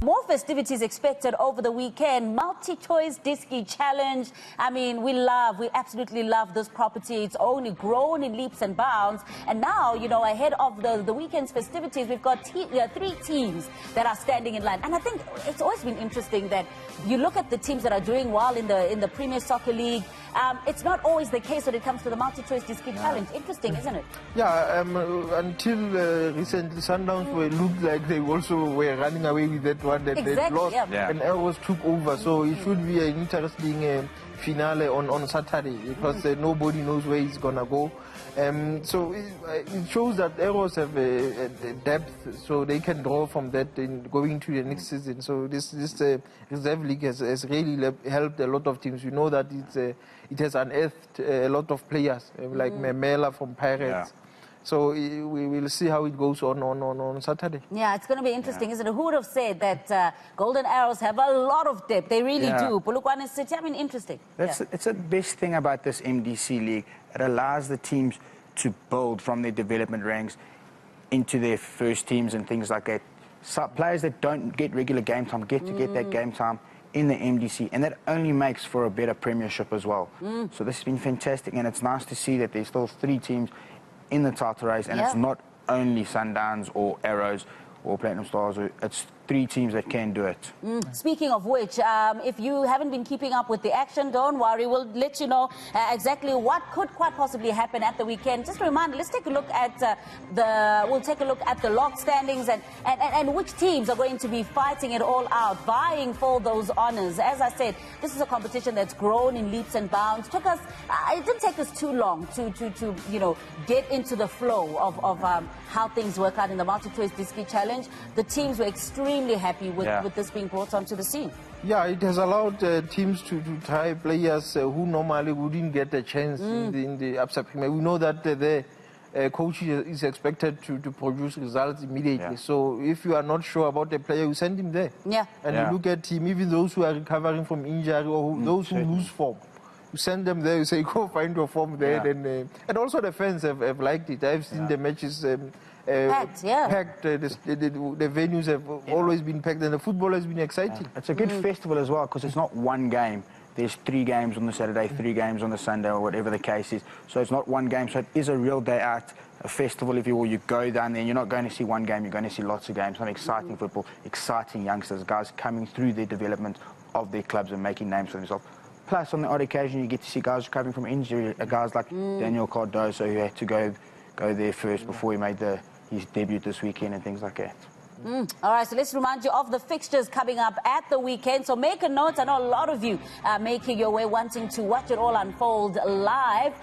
More festivities expected over the weekend. MultiChoice Diski Challenge. I mean, we absolutely love this property. It's only grown in leaps and bounds. And now, you know, ahead of the weekend's festivities, we've got 3 teams that are standing in line. And I think it's always been interesting that you look at the teams that are doing well in the Premier Soccer League. It's not always the case when it comes to the MultiChoice Diski Challenge. Interesting, isn't it? Yeah, until recently, Sundowns looked like they also were running away with that one that they lost, and Arrows took over. So it should be an interesting finale on Saturday because nobody knows where it's gonna go. So it shows that Arrows have a depth, so they can draw from that in going to the next season. So this reserve league has really helped a lot of teams. You know that it has unearthed a lot of players like Memela from Pirates. Yeah. So we will see how it goes on Saturday. Yeah, it's going to be interesting, isn't it? Who would have said that Golden Arrows have a lot of depth? They really do. Polokwane City, I mean, interesting. It's the best thing about this MDC league. It allows the teams to build from their development ranks into their first teams and things like that. So players that don't get regular game time get to get that game time in the MDC, and that only makes for a better premiership as well. So this has been fantastic, and it's nice to see that there's still 3 teams in the title race, and it's not only Sundowns or Arrows or Platinum Stars. It's 3 teams that can do it. Speaking of which, if you haven't been keeping up with the action, don't worry. We'll let you know exactly what could quite possibly happen at the weekend. Just a reminder, let's take a look at the log standings and which teams are going to be fighting it all out, vying for those honors. As I said, this is a competition that's grown in leaps and bounds. It didn't take us too long to you know, get into the flow of how things work out in the MultiChoice Diski Challenge. The teams were extremely happy with this being brought onto the scene. Yeah, it has allowed teams to try players who normally wouldn't get a chance in the upside Premier. We know that the coach is expected to produce results immediately. So if you are not sure about the player, you send him there. And you look at him, even those who are recovering from injury or those who lose form. You send them there, you say, go find your form there. Then, and also the fans have liked it. I've seen the matches packed, packed. The venues have always been packed, and the football has been exciting. It's a good festival as well, because it's not one game. There's 3 games on the Saturday, 3 games on the Sunday, or whatever the case is. So it's not one game, so it is a real day out, a festival, if you will. You go down there, and you're not going to see one game, you're going to see lots of games. Some exciting football, exciting youngsters, guys coming through their development of their clubs and making names for themselves. Plus, on the odd occasion, you get to see guys recovering from injury, guys like Daniel Cardoso, who had to go there first before he made his debut this weekend and things like that. All right, so let's remind you of the fixtures coming up at the weekend. So make a note. I know a lot of you are making your way, wanting to watch it all unfold live.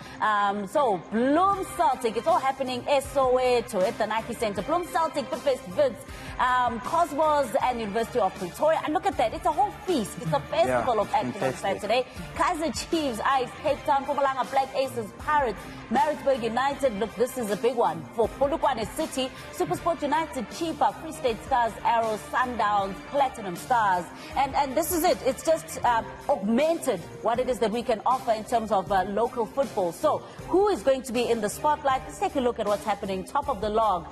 So Bloom Celtic, it's all happening at Soweto at the Nike Center. Bloom Celtic, Bidfest Vids, Cosmos and University of Pretoria. And look at that, it's a whole feast. It's a festival of action on Saturday. Kaiser Chiefs, Ice, Cape Town, Mpumalanga Black Aces, Pirates, Maritzburg United. Look, this is a big one for Polokwane City, SuperSport United, Chipa, Free State Stars, Arrows, Sundowns, Platinum Stars. And this is it. It's just augmented what it is that we can offer in terms of local football. So who is going to be in the spotlight? Let's take a look at what's happening. Top of the log.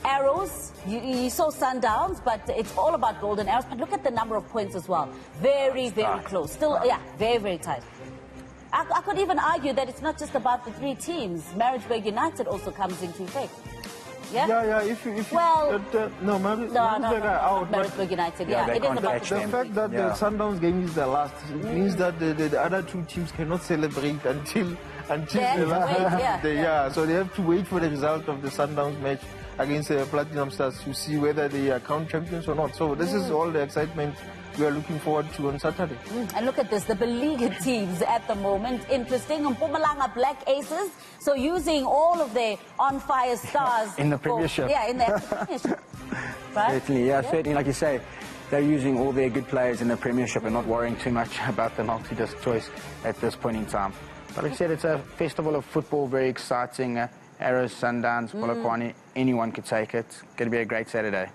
Arrows, you saw Sundowns, but it's all about Golden Arrows. But look at the number of points as well. Very, very close. Still, very, very tight. I could even argue that it's not just about the 3 teams. Maritzburg United also comes into effect. Maritzburg United, it is about the fact that the Sundowns game is the last. It means that the other 2 teams cannot celebrate until the last day. So they have to wait for the result of the Sundowns match against Platinum Stars to see whether they are crowned champions or not. So this is all the excitement we are looking forward to on Saturday. And look at this, the beleaguered teams at the moment. Interesting. Mpumalanga Black Aces, so using all of their on-fire stars. In the Premiership. In the Premiership. Right? Certainly, certainly, like you say, they're using all their good players in the Premiership and not worrying too much about the multi-disc choice at this point in time. But like I said, it's a festival of football, very exciting. Arrows, Sundowns, Polokwane, anyone could take it. It's going to be a great Saturday.